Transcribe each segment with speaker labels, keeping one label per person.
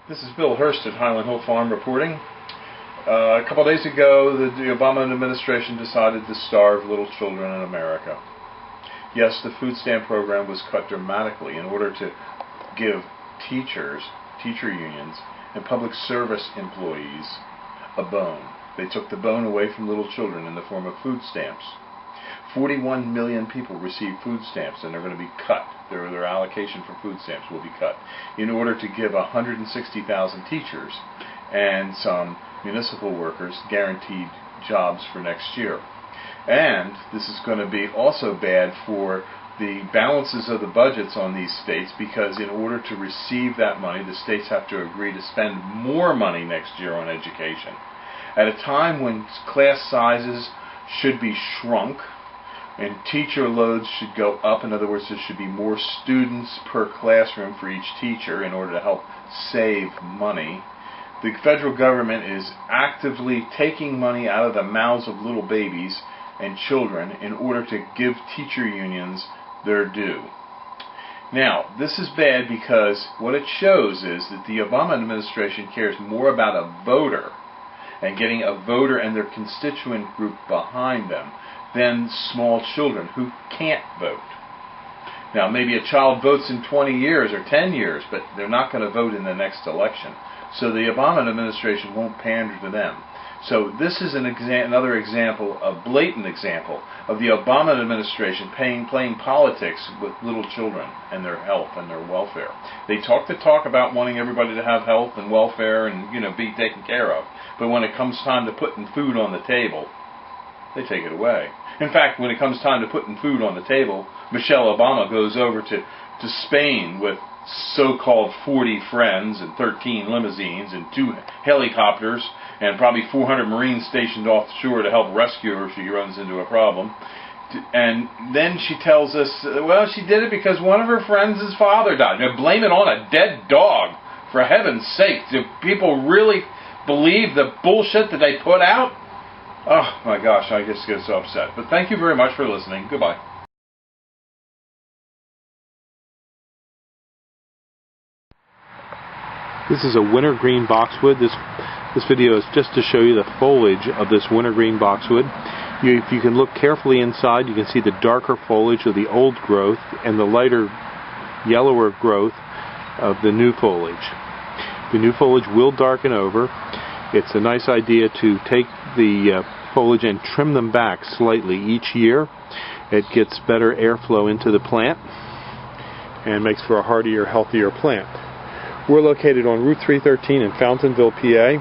Speaker 1: This is Bill Hurst at Highland Hill Farm reporting. A couple days ago, the Obama administration decided to starve little children in America. Yes, the food stamp program was cut dramatically in order to give teachers, teacher unions, and public service employees a bone. They took the bone away from little children in the form of food stamps. 41 million people receive food stamps, and they're going to be cut. Their allocation for food stamps will be cut in order to give 160,000 teachers and some municipal workers guaranteed jobs for next year. And this is going to be also bad for the balances of the budgets on these states, because in order to receive that money, the states have to agree to spend more money next year on education. At a time when class sizes should be shrunk and teacher loads should go up, in other words, there should be more students per classroom for each teacher in order to help save money, the federal government is actively taking money out of the mouths of little babies and children in order to give teacher unions their due. Now, this is bad because what it shows is that the Obama administration cares more about a voter and getting a voter and their constituent group behind them than small children who can't vote. Now, maybe a child votes in 20 years or 10 years, but they're not going to vote in the next election. So the Obama administration won't pander to them. So this is another example, a blatant example, of the Obama administration playing politics with little children and their health and their welfare. They talk the talk about wanting everybody to have health and welfare and, be taken care of. But when it comes time to putting food on the table, they take it away. In fact, when it comes time to putting food on the table, Michelle Obama goes over to Spain with so-called 40 friends and 13 limousines and 2 helicopters and probably 400 Marines stationed offshore to help rescue her if she runs into a problem. And then she tells us, well, she did it because one of her friends' father died. Now, blame it on a dead dog. For heaven's sake, do people really believe the bullshit that they put out? Oh my gosh, I just get so upset. But thank you very much for listening. Goodbye.
Speaker 2: This is a wintergreen boxwood. This video is just to show you the foliage of this wintergreen boxwood. If you can look carefully inside, you can see the darker foliage of the old growth and the lighter yellower growth of the new foliage. The new foliage will darken over. It's a nice idea to take the foliage and trim them back slightly each year. It gets better airflow into the plant and makes for a hardier, healthier plant. We're located on Route 313 in Fountainville, PA.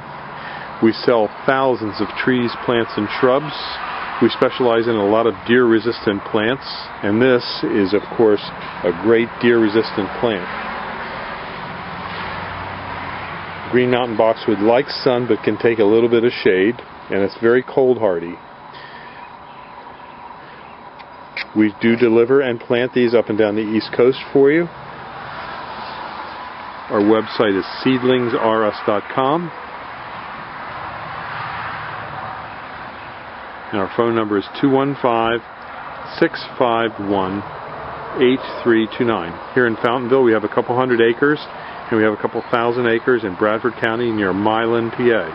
Speaker 2: We sell thousands of trees, plants, and shrubs. We specialize in a lot of deer-resistant plants, and this is, of course, a great deer-resistant plant. Green Mountain Boxwood likes sun but can take a little bit of shade, and it's very cold hardy. We do deliver and plant these up and down the East Coast for you. Our website is seedlingsrs.com, and our phone number is 215-651-8329. Here in Fountainville, we have a couple hundred acres, and we have a couple thousand acres in Bradford County near Milan, PA.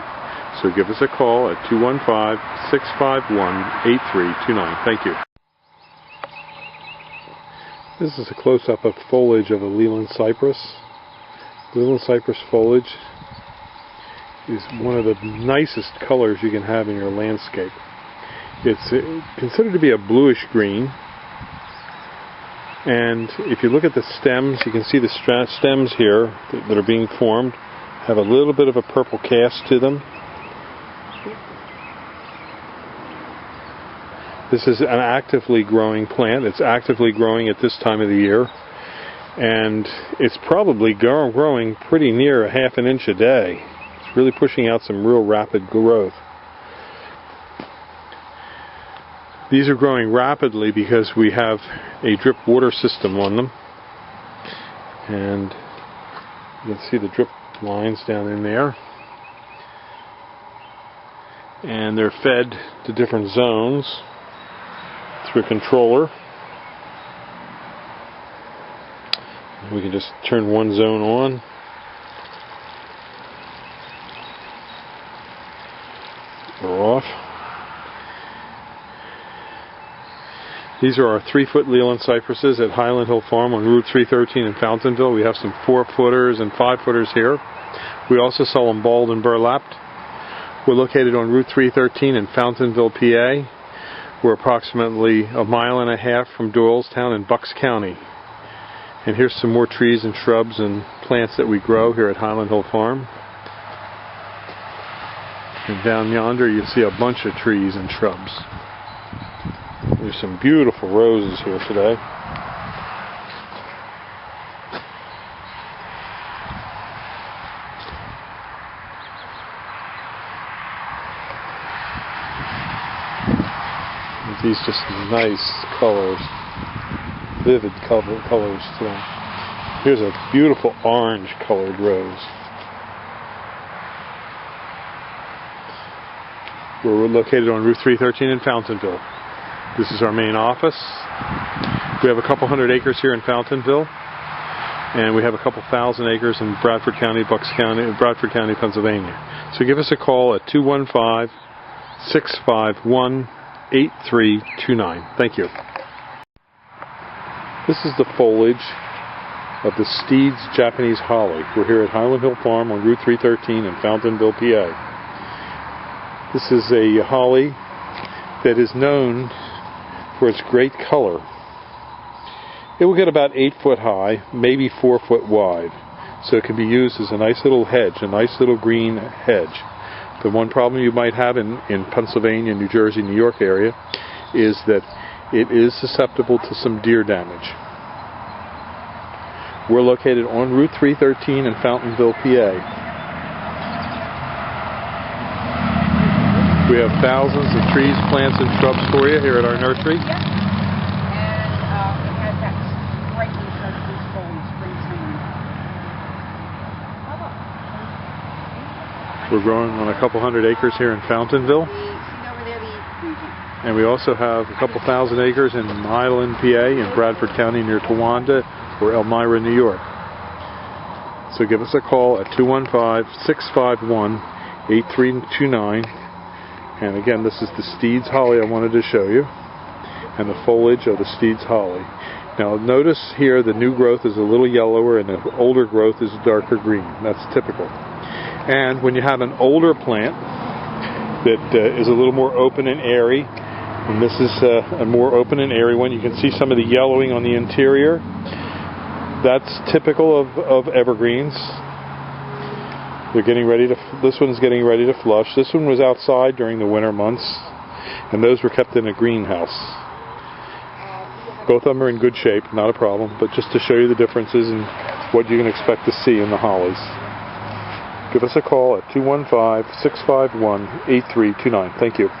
Speaker 2: So give us a call at 215-651-8329. Thank you. This is a close-up of foliage of a Leland cypress. Leland cypress foliage is one of the nicest colors you can have in your landscape. It's considered to be a bluish green, and if you look at the stems, you can see the stems here that are being formed have a little bit of a purple cast to them. This is an actively growing plant. It's actively growing at this time of the year, and it's probably growing pretty near a half an inch a day. It's really pushing out some real rapid growth. These are growing rapidly because we have a drip water system on them, and you can see the drip lines down in there, and they're fed to different zones through a controller. We can just turn one zone on These are our 3-foot Leland cypresses at Highland Hill Farm on Route 313 in Fountainville. We have some 4-footers and 5-footers here. We also sell them balled and burlapped. We're located on Route 313 in Fountainville, PA. We're approximately 1.5 miles from Doylestown in Bucks County. And here's some more trees and shrubs and plants that we grow here at Highland Hill Farm. And down yonder you see a bunch of trees and shrubs. There's some beautiful roses here today. These just nice colors, vivid colors to them. Here's a beautiful orange colored rose. We're located on Route 313 in Fountainville. This is our main office. We have a couple hundred acres here in Fountainville, and we have a couple thousand acres in Bradford County, Pennsylvania. So give us a call at 215-651-8329. Thank you. This is the foliage of the Steed's Japanese holly. We're here at Highland Hill Farm on Route 313 in Fountainville, PA. This is a holly that is known for its great color. It will get about 8 foot high, maybe 4 foot wide. So it can be used as a nice little hedge, a nice little green hedge. The one problem you might have in Pennsylvania, New Jersey, New York area is that it is susceptible to some deer damage. We're located on Route 313 in Fountainville, PA. We have thousands of trees, plants, and shrubs for you here at our nursery.
Speaker 3: Yep. And it has that striking chartreuse foliage, spring green.
Speaker 2: We're growing on a couple hundred acres here in Fountainville. And we also have a couple thousand acres in Highland, PA, in Bradford County near Towanda, or Elmira, New York. So give us a call at 215-651-8329. And again, this is the Steed's holly I wanted to show you, and the foliage of the Steed's holly. Now notice here the new growth is a little yellower and the older growth is darker green. That's typical. And when you have an older plant that is a little more open and airy, and this is a more open and airy one, you can see some of the yellowing on the interior. That's typical of evergreens. They're getting ready to. This one's getting ready to flush. This one was outside during the winter months, and those were kept in a greenhouse. Both of them are in good shape, not a problem. But just to show you the differences and what you can expect to see in the hollies, give us a call at 215-651-8329. Thank you.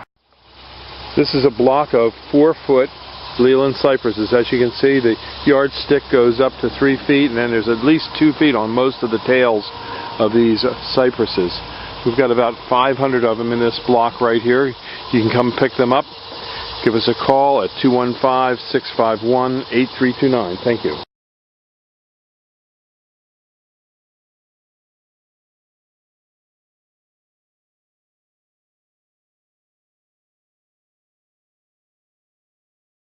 Speaker 2: This is a block of 4-foot Leland cypresses. As you can see, the yardstick goes up to 3 feet, and then there's at least 2 feet on most of the tails of these cypresses. We've got about 500 of them in this block right here. You can come pick them up. Give us a call at 215-651-8329. Thank you.